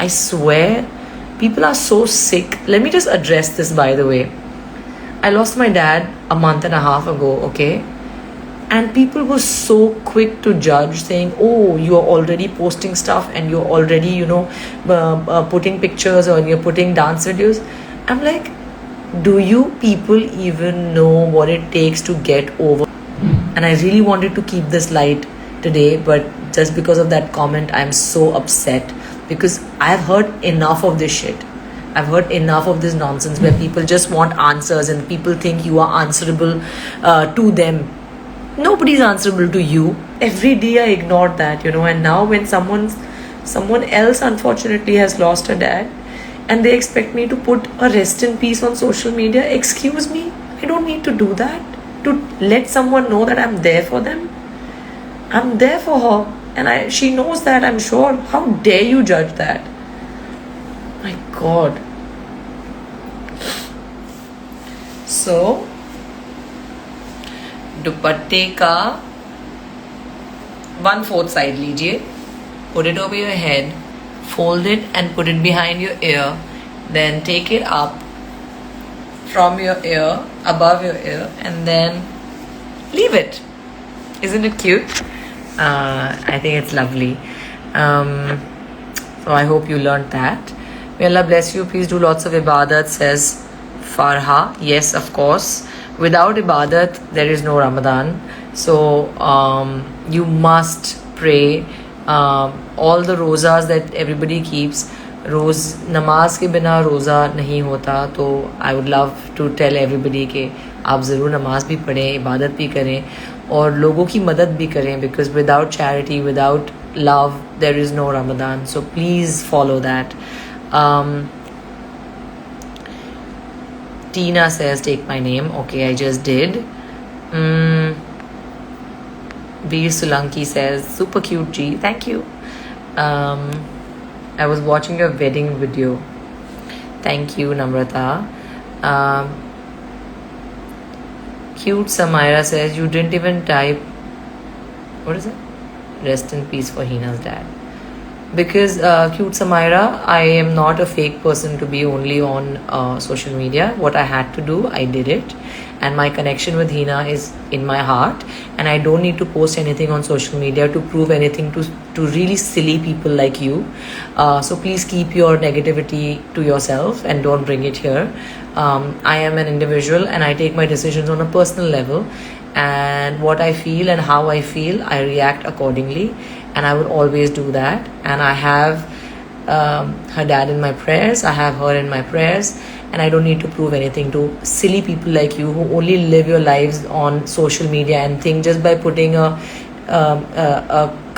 I swear, people are so sick. Let me just address this, by the way. I lost my dad a month and a half ago, okay? And people were so quick to judge, saying, oh, you're already posting stuff and you're already, putting pictures or you're putting dance videos. I'm like, do you people even know what it takes to get over? And I really wanted to keep this light today, but just because of that comment, I'm so upset because I've heard enough of this shit. I've heard enough of this nonsense where people just want answers and people think you are answerable to them. Nobody's answerable to you. Every day I ignored that, and now when someone else unfortunately has lost a dad and they expect me to put a rest in peace on social media, excuse me, I don't need to do that. To let someone know that I'm there for them. I'm there for her and she knows that, I'm sure. How dare you judge that? My God. So, दुपट्टे का 1/4 side लीजिए, put it over your head, fold it and put it behind your ear, then take it up from your ear, above your ear, and then leave it. Isn't it cute? I think it's lovely. So I hope you learned that. May Allah bless you. Please do lots of ibadat, says Farha. Yes, of course. Without ibadat, there is no Ramadan. So you must pray. All the rozas that everybody keeps, नमाज के बिना रोज़ा नहीं होता. तो I would love to tell everybody कि आप ज़रूर नमाज भी पढ़ें, इबादत भी करें और लोगों की मदद भी करें, because without charity, without love, there is no Ramadan. So please follow that. Tina says, take my name. Okay, I just did. Veer Solanki says, super cute G. Thank you. I was watching your wedding video. Thank you, Namrata. Cute Samaira says, you didn't even type, what is it? Rest in peace for Hina's dad. Because cute Samaira, I am not a fake person to be only on social media. What I had to do, I did it. And my connection with Hina is in my heart. And I don't need to post anything on social media to prove anything to really silly people like you. So please keep your negativity to yourself and don't bring it here. I am an individual and I take my decisions on a personal level. And what I feel and how I feel, I react accordingly. And I will always do that. And I have her dad in my prayers. I have her in my prayers. And I don't need to prove anything to silly people like you who only live your lives on social media and think just by putting a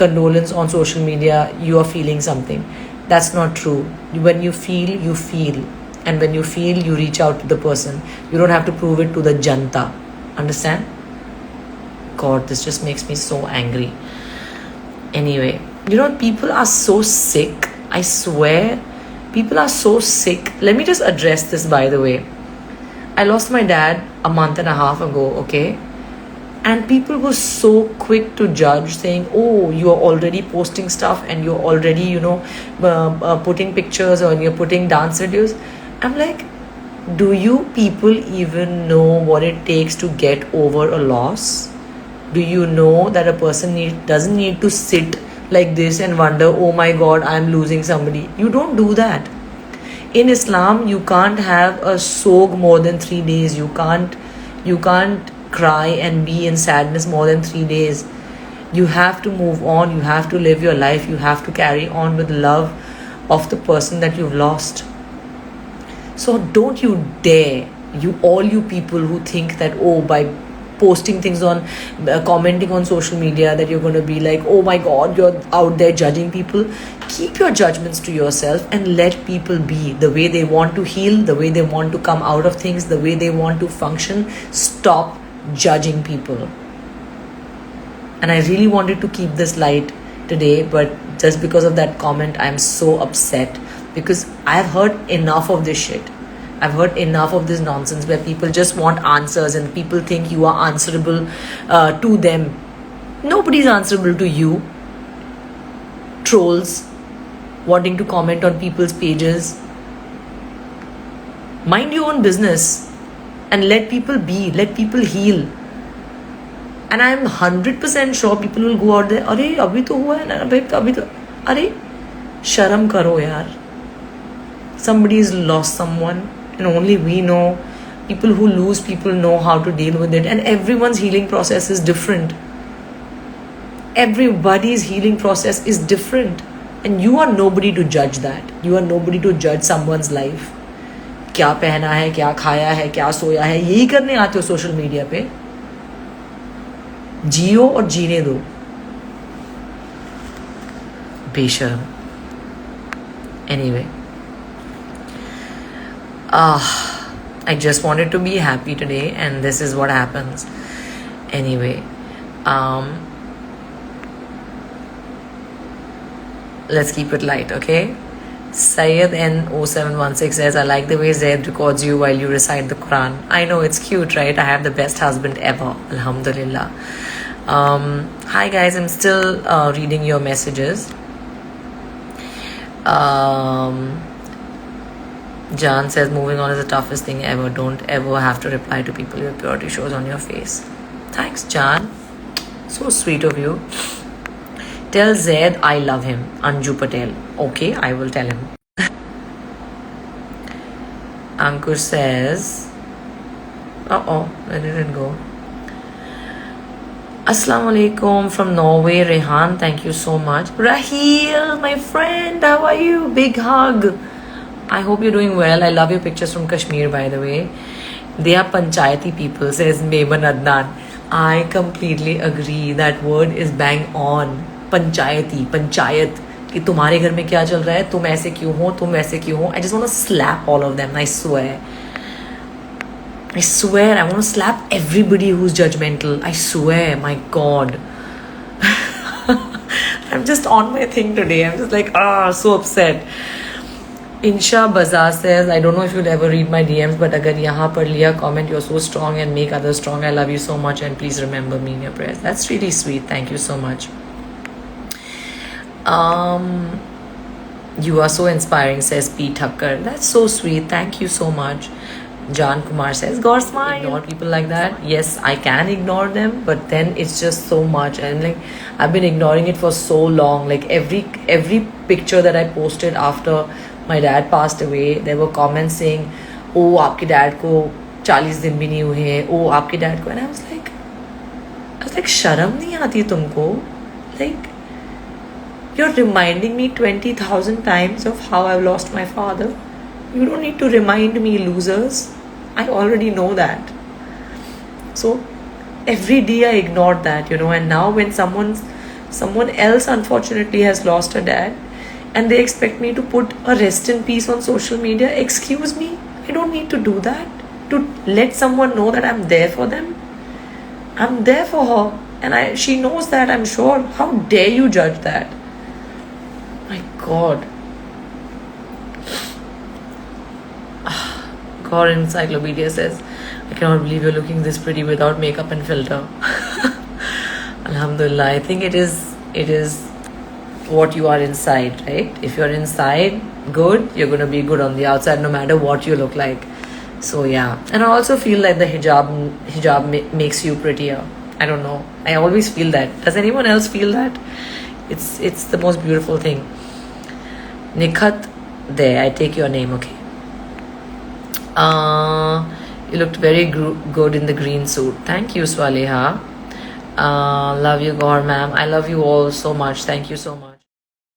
condolence on social media, you are feeling something. That's not true. When you feel, you feel. And when you feel, you reach out to the person. You don't have to prove it to the janta. Understand? God, this just makes me so angry. Anyway, people are so sick. I swear, people are so sick. Let me just address this, by the way. I lost my dad a month and a half ago, okay? And people were so quick to judge, saying, oh, you're already posting stuff and you're already, putting pictures or you're putting dance videos. I'm like, do you people even know what it takes to get over a loss? Do you know that a person doesn't need to sit like this and wonder, oh my God, I'm losing somebody? You don't do that. In Islam, you can't have a sog more than 3 days. You can't cry and be in sadness more than 3 days. You have to move on. You have to live your life. You have to carry on with love of the person that you've lost. So don't you dare, all you people who think that, oh, by posting things on, commenting on social media, that you're going to be like, oh my God, you're out there judging people. Keep your judgments to yourself and let people be the way they want to heal, the way they want to come out of things, the way they want to function. Stop judging people. And I really wanted to keep this light today, but just because of that comment, I'm so upset because I've heard enough of this shit. I've heard enough of this nonsense where people just want answers and people think you are answerable to them. Nobody's answerable to you. Trolls. wanting to comment on people's pages. Mind your own business and let people be, let people heal. And I'm 100% sure people will go out there, अरे अभी तो हुआ है ना भाई, अभी तो अरे शर्म करो यार. Somebody's lost someone and only we know. People who lose people know how to deal with it, and everyone's healing process is different. Everybody's healing process is different, and you are nobody to judge that. You are nobody to judge someone's life. क्या पहना है, क्या खाया है, क्या सोया है, यही करने आते हो सोशल मीडिया पे. जियो और जीने दो. बेशर्म. Anyway, I just wanted to be happy today, and this is what happens. Anyway, let's keep it light, okay? Syed N0716 says, I like the way Zaid records you while you recite the Quran. I know, it's cute, right? I have the best husband ever. Alhamdulillah. Hi guys, I'm still reading your messages. Jan says, moving on is the toughest thing ever. Don't ever have to reply to people. Your purity shows on your face. Thanks, Jan. So sweet of you. Tell Zaid I love him. Anju Patel. Okay, I will tell him. Ankush says, where did it go? Assalamu alaikum from Norway, Rehan. Thank you so much. Raheel, my friend, how are you? Big hug. I hope you're doing well. I love your pictures from Kashmir, by the way. They are panchayati people, says Maiman Adnan. I completely agree. That word is bang on. Panchayati, panchayat. कि तुम्हारे घर में क्या चल रहा है, तुम ऐसे क्यों हो, तुम ऐसे क्यों हो. I just want to slap all of them. I swear. I want to slap everybody who's judgmental. I swear, my God. I'm just on my thing today. I'm just like, so upset. Insha Bazaar says, I don't know if you'll ever read my DMs, but agar yahan par liya comment, you're so strong and make others strong. I love you so much, and please remember me in your prayers. That's really sweet. Thank you so much. You are so inspiring, says P. Thakkar. That's so sweet. Thank you so much. Jan Kumar says, God smile. Ignore people like that. Yes, I can ignore them, but then it's just so much. And like, I've been ignoring it for so long. Like every picture that I posted after my dad passed away, there were comments saying, oh, आपके dad को 40 दिन भी नहीं हुए हैं. Oh, आपके dad को. And I was like, शर्म नहीं आती तुमको? Like, you're reminding me 20,000 times of how I've lost my father. You don't need to remind me, losers. I already know that. So every day I ignored that, and now when someone else unfortunately has lost a dad and they expect me to put a rest in peace on social media, excuse me, I don't need to do that. To let someone know that I'm there for them. I'm there for her. And she knows that, I'm sure. How dare you judge that? My God. Core Encyclopedia says, I cannot believe you're looking this pretty without makeup and filter. Alhamdulillah. I think it is what you are inside, right? If you're inside good, you're going to be good on the outside no matter what you look like. So yeah. And I also feel like the hijab makes you prettier. I don't know. I always feel that. Does anyone else feel that? It's the most beautiful thing. Nikhat, there, I take your name, okay. You looked very good in the green suit. Thank you, Swaleha. Love you, Gaur ma'am. I love you all so much. Thank you so much.